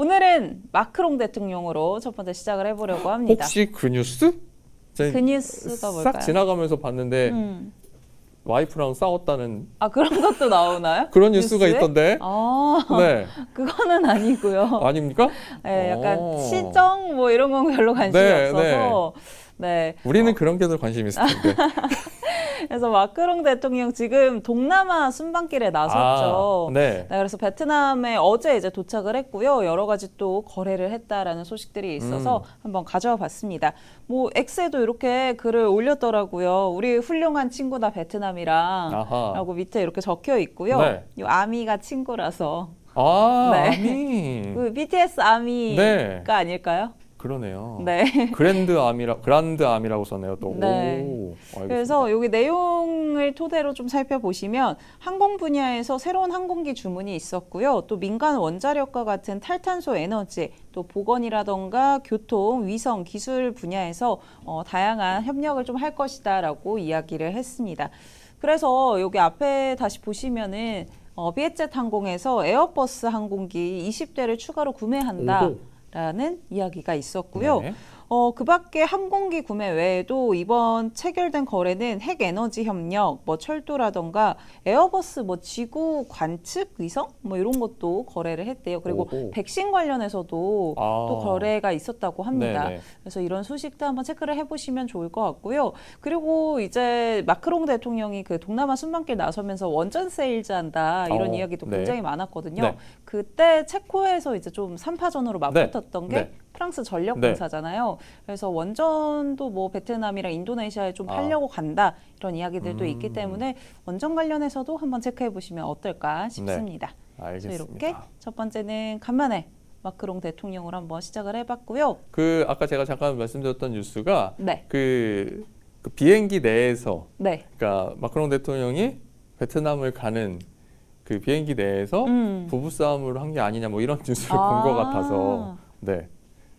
오늘은 마크롱 대통령으로 첫 번째 시작을 해보려고 합니다. 혹시 그 뉴스? 그 뉴스가 뭘까요? 싹 지나가면서 봤는데 와이프랑 싸웠다는 그런 것도 나오나요? 그런 뉴스가 뉴스에? 있던데. 네. 그거는 아니고요. 아닙니까? 네, 약간 시정 뭐 이런 건 별로 관심이 없어서. 네. 우리는 그런 게 더 관심 있을 텐데. 그래서 마크롱 대통령 지금 동남아 순방길에 나섰죠. 네. 그래서 베트남에 어제 이제 도착을 했고요. 여러 가지 또 거래를 했다라는 소식들이 있어서 한번 가져와 봤습니다. 뭐 X에도 이렇게 글을 올렸더라고요. 우리 훌륭한 친구다 베트남이랑 라고 밑에 이렇게 적혀 있고요. 네. 이 아미가 친구라서. 네. 아미. 그 BTS 아미가 네. 아닐까요? 그러네요. 네. 그란드 아미라고 썼네요. 또. 네. 오, 그래서 여기 내용을 토대로 좀 살펴보시면 항공 분야에서 새로운 항공기 주문이 있었고요. 또 민간 원자력과 같은 탈탄소 에너지, 또 보건이라던가 교통, 위성, 기술 분야에서 다양한 협력을 좀 할 것이다라고 이야기를 했습니다. 그래서 여기 앞에 다시 보시면은 비에젯 항공에서 에어버스 항공기 20대를 추가로 구매한다. 오호. 라는 이야기가 있었고요. 네. 그 밖에 항공기 구매 외에도 이번 체결된 거래는 핵에너지 협력, 뭐 철도라던가 에어버스 뭐 지구 관측 위성 뭐 이런 것도 거래를 했대요. 그리고 오호. 백신 관련해서도 또 거래가 있었다고 합니다. 네네. 그래서 이런 소식도 한번 체크를 해보시면 좋을 것 같고요. 그리고 이제 마크롱 대통령이 그 동남아 순방길 나서면서 원전 세일즈 한다 이런 이야기도 네. 굉장히 많았거든요. 네. 그때 체코에서 이제 좀 3파전으로 맞붙었던 게 네. 프랑스 전력공사잖아요. 그래서 원전도 뭐 베트남이랑 인도네시아에 좀 팔려고 간다 이런 이야기들도 있기 때문에 원전 관련해서도 한번 체크해 보시면 어떨까 싶습니다. 네. 알겠습니다. 그래서 이렇게 첫 번째는 간만에 마크롱 대통령으로 한번 시작을 해봤고요. 그 아까 제가 잠깐 말씀드렸던 뉴스가 네. 그 비행기 내에서 네. 그러니까 마크롱 대통령이 베트남을 가는 그 비행기 내에서 부부싸움을 한 게 아니냐 뭐 이런 뉴스를 본 것 같아서 네.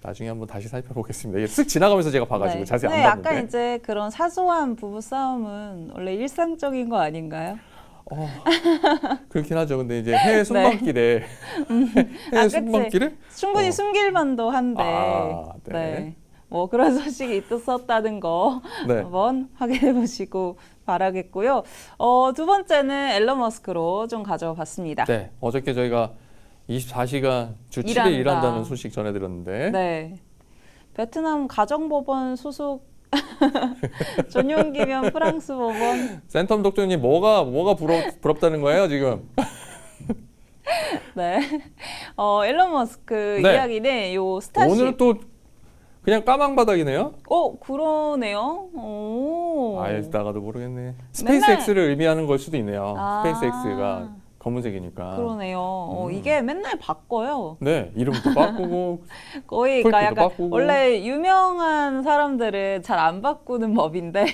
나중에 한번 다시 살펴보겠습니다. 이게 쓱 지나가면서 제가 봐가지고 자세히 안 봤는데. 약간 이제 그런 사소한 부부 싸움은 원래 일상적인 거 아닌가요? 그렇긴 하죠. 근데 이제 해외 순방길에 해외 순방길에 충분히 숨길 만도 한데. 네. 뭐 그런 소식이 있었다는 거 한번 확인해 보시고 바라겠고요. 두 번째는 앨런 머스크로 좀 가져와 봤습니다. 네. 어저께 저희가 24시간 주 7일 일한다는 소식 전해드렸는데. 네. 베트남 가정법원 소속 전용기면 프랑스 법원. 센텀 독자님 뭐가 부럽다는 거예요 지금? 네. 앨런 머스크 이야기는 요 스타쉽. 오늘은 또 그냥 까망 바닥이네요. 그러네요. 알다가도 모르겠네. 스페이스X를 의미하는 걸 수도 있네요. 스페이스X가 검은색이니까. 그러네요. 이게 맨날 바꿔요. 네, 이름도 바꾸고 거의 그러니까 약간 바꾸고. 원래 유명한 사람들은 잘 안 바꾸는 법인데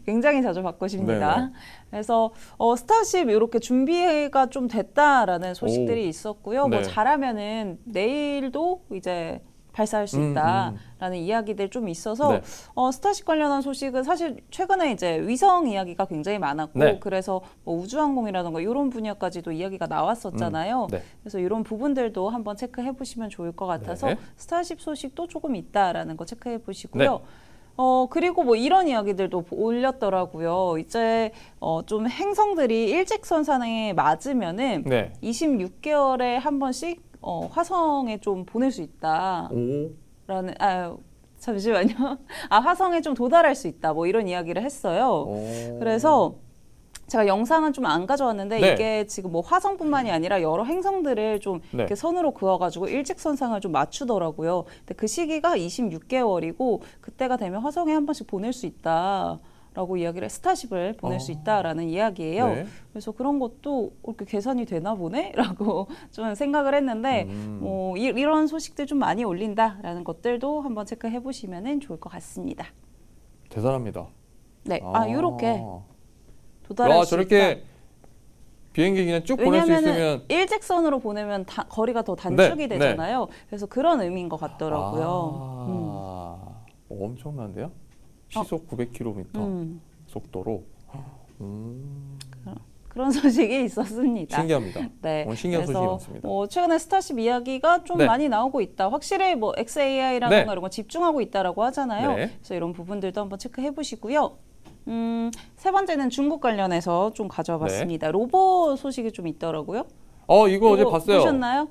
굉장히 자주 바꾸십니다. 네네. 그래서 스타쉽 이렇게 준비가 좀 됐다라는 소식들이 있었고요. 뭐 잘하면은 내일도 이제 발사할 수 있다라는 이야기들 좀 있어서 스타쉽 관련한 소식은 사실 최근에 이제 위성 이야기가 굉장히 많았고 그래서 뭐 우주항공이라든가 이런 분야까지도 이야기가 나왔었잖아요. 그래서 이런 부분들도 한번 체크해 보시면 좋을 것 같아서 스타쉽 소식도 조금 있다라는 거 체크해 보시고요. 그리고 뭐 이런 이야기들도 올렸더라고요. 이제 좀 행성들이 일직선상에 맞으면은 26개월에 한 번씩 화성에 좀 보낼 수 있다. 라는, 잠시만요. 화성에 좀 도달할 수 있다. 뭐 이런 이야기를 했어요. 그래서 제가 영상은 좀 안 가져왔는데 이게 지금 뭐 화성뿐만이 아니라 여러 행성들을 좀 이렇게 선으로 그어가지고 일직선상을 좀 맞추더라고요. 근데 그 시기가 26개월이고 그때가 되면 화성에 한 번씩 보낼 수 있다. 라고 이야기를 스타쉽을 보낼 수 있다라는 이야기예요. 그래서 그런 것도 이렇게 계산이 되나 보네? 라고 좀 생각을 했는데 뭐 이런 소식들 좀 많이 올린다라는 것들도 한번 체크해 보시면 좋을 것 같습니다. 대단합니다. 네, 이렇게 도달할 수 저렇게 있다. 비행기 그냥 쭉 보낼 수 있으면 일직선으로 보내면 거리가 더 단축이 되잖아요. 그래서 그런 의미인 것 같더라고요. 엄청난데요? 시속 900km 속도로. 그런 소식이 있었습니다. 신기합니다. 네. 오늘 신기한 소식이 많습니다. 최근에 스타쉽 이야기가 좀 네. 많이 나오고 있다. 확실히 뭐 XAI라든가 네. 이런 거 집중하고 있다라고 하잖아요. 네. 그래서 이런 부분들도 한번 체크해 보시고요. 세 번째는 중국 관련해서 좀 가져와 봤습니다. 로봇 소식이 좀 있더라고요. 이거 어제 봤어요. 보셨나요?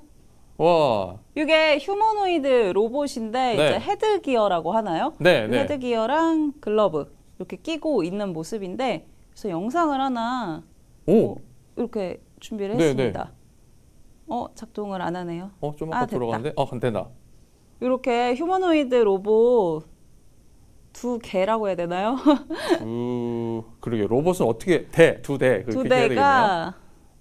와. 이게 휴머노이드 로봇인데 이제 헤드기어라고 하나요? 네, 네. 헤드기어랑 글러브 이렇게 끼고 있는 모습인데 그래서 영상을 하나 이렇게 준비를 네, 했습니다. 작동을 안 하네요. 좀 아까 들어갔는데? 된다. 이렇게 휴머노이드 로봇 2개라고 해야 되나요? 그러게 로봇은 어떻게 두 대 두 그렇게 해야 대가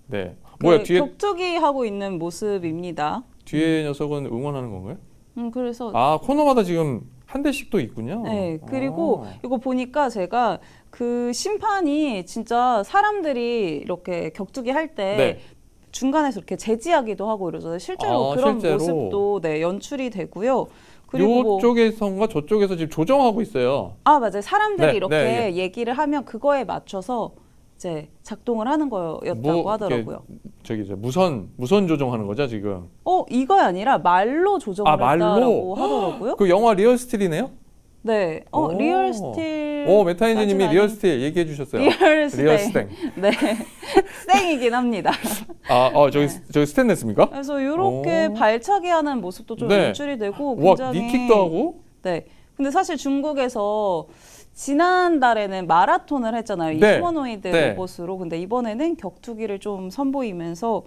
되겠네요. 네. 뭐야 뒤에 격투기 하고 있는 모습입니다. 뒤에 녀석은 응원하는 건가요? 그래서 코너마다 지금 한 대씩 또 있군요. 네. 그리고 이거 보니까 제가 그 심판이 진짜 사람들이 이렇게 격투기 할 때 중간에서 이렇게 제지하기도 하고 이러잖아요. 실제로 그런 모습도 연출이 되고요. 그리고 이쪽에선가 저쪽에서 지금 조정하고 있어요. 맞아요. 사람들이 이렇게 얘기를 하면 그거에 맞춰서 이제 작동을 하는 거였다고 하더라고요. 무선 조정하는 거죠 지금? 이거 아니라 말로 조정을 했다고 하더라고요. 그 영화 리얼스틸이네요? 네. 리얼스틸. 메타인지님이 리얼스틸 얘기해 주셨어요. 리얼스탱. 네. 스탱이긴 합니다. 저기 스탠레스입니까? 그래서 이렇게 발차기 하는 모습도 좀 연출이 되고 굉장히. 니킥도 하고. 네. 근데 사실 중국에서 지난달에는 마라톤을 했잖아요. 이 휴머노이드 로봇으로. 근데 이번에는 격투기를 좀 선보이면서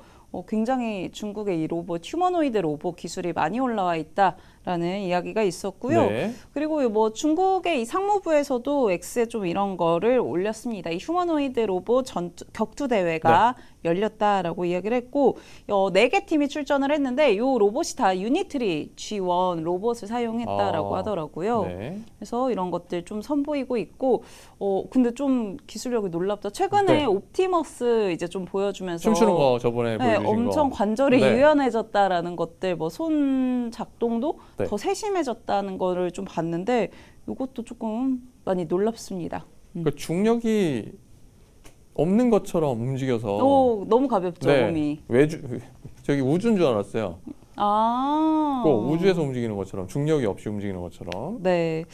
굉장히 중국의 이 로봇, 휴머노이드 로봇 기술이 많이 올라와 있다라는 이야기가 있었고요. 그리고 뭐 중국의 이 상무부에서도 X에 좀 이런 거를 올렸습니다. 이 휴머노이드 로봇 격투 대회가 열렸다라고 이야기를 했고 4개 팀이 출전을 했는데 이 로봇이 다 유니트리 G1 로봇을 사용했다라고 하더라고요. 그래서 이런 것들 좀 선보이고 있고 근데 좀 기술력이 놀랍다. 최근에 옵티머스 이제 좀 보여주면서 춤추는 거 저번에 보여주신 거 엄청 관절이 유연해졌다라는 것들 뭐 손 작동도 더 세심해졌다는 거를 좀 봤는데 이것도 조금 많이 놀랍습니다. 그러니까 중력이 없는 것처럼 움직여서 너무 가볍죠 몸이. 저기 우주인 줄 알았어요. 우주에서 움직이는 것처럼 중력이 없이 움직이는 것처럼. 네.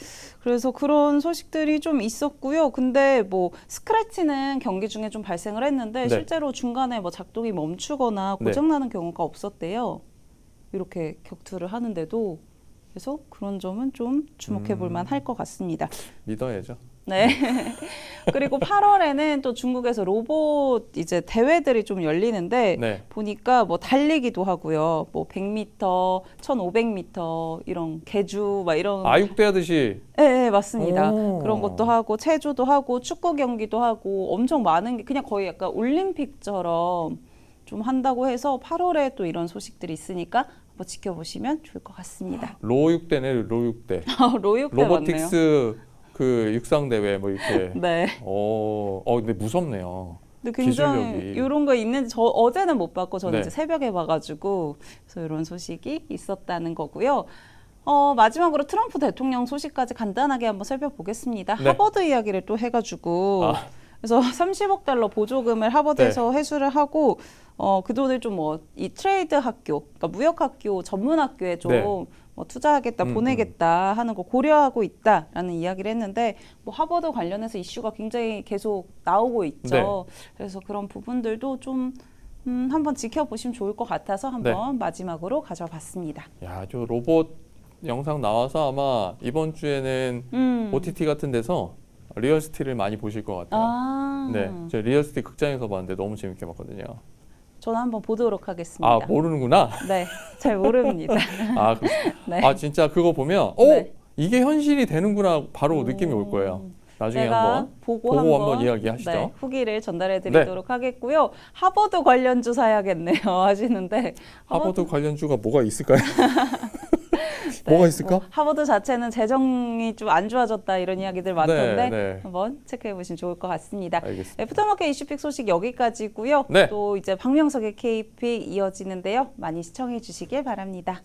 그래서 그런 소식들이 좀 있었고요. 근데 뭐 스크래치는 경기 중에 좀 발생을 했는데 실제로 중간에 뭐 작동이 멈추거나 고장나는 경우가 없었대요. 이렇게 격투를 하는데도. 그래서 그런 점은 좀 주목해 볼 만할 것 같습니다. 믿어야죠. 네. 그리고 8월에는 또 중국에서 로봇 이제 대회들이 좀 열리는데 보니까 뭐 달리기도 하고요. 뭐 100m, 1500m 이런 계주 막 이런 아육대 하듯이. 네, 맞습니다. 그런 것도 하고 체조도 하고 축구 경기도 하고 엄청 많은 게 그냥 거의 약간 올림픽처럼 좀 한다고 해서 8월에 또 이런 소식들이 있으니까 한번 지켜보시면 좋을 것 같습니다. 로육대네, 로육대. 로육대 로보틱스 맞네요. 그 육상 대회 뭐 이렇게. 네. 근데 무섭네요. 근데 굉장히 이런 거 있는지 저 어제는 못 봤고 저는 이제 새벽에 봐가지고 그래서 이런 소식이 있었다는 거고요. 마지막으로 트럼프 대통령 소식까지 간단하게 한번 살펴보겠습니다. 하버드 이야기를 또 해가지고 그래서 30억 달러 보조금을 하버드에서 회수를 하고 그 돈을 좀 뭐 이 트레이드 학교, 그러니까 무역 학교, 전문 학교에 좀 뭐 투자하겠다, 보내겠다 하는 거 고려하고 있다라는 이야기를 했는데 뭐 하버드 관련해서 이슈가 굉장히 계속 나오고 있죠. 그래서 그런 부분들도 좀 한번 지켜보시면 좋을 것 같아서 한번 마지막으로 가져봤습니다. 야, 저 로봇 영상 나와서 아마 이번 주에는 OTT 같은 데서 리얼스틸을 많이 보실 것 같아요. 저 리얼스틸 극장에서 봤는데 너무 재밌게 봤거든요. 저는 한번 보도록 하겠습니다. 모르는구나? 네, 잘 모릅니다. 진짜 그거 보면 이게 현실이 되는구나 바로 느낌이 올 거예요. 나중에 한번 보고 한번 이야기하시죠. 후기를 전달해 드리도록 하겠고요. 하버드 관련주 사야겠네요 하시는데 하버드 관련주가 뭐가 있을까요? 뭐가 있을까? 하버드 자체는 재정이 좀 안 좋아졌다 이런 이야기들 많던데 한번 체크해 보시면 좋을 것 같습니다. 알겠습니다. 애프터마켓 이슈픽 소식 여기까지고요. 또 이제 박명석의 K픽 이어지는데요. 많이 시청해 주시길 바랍니다.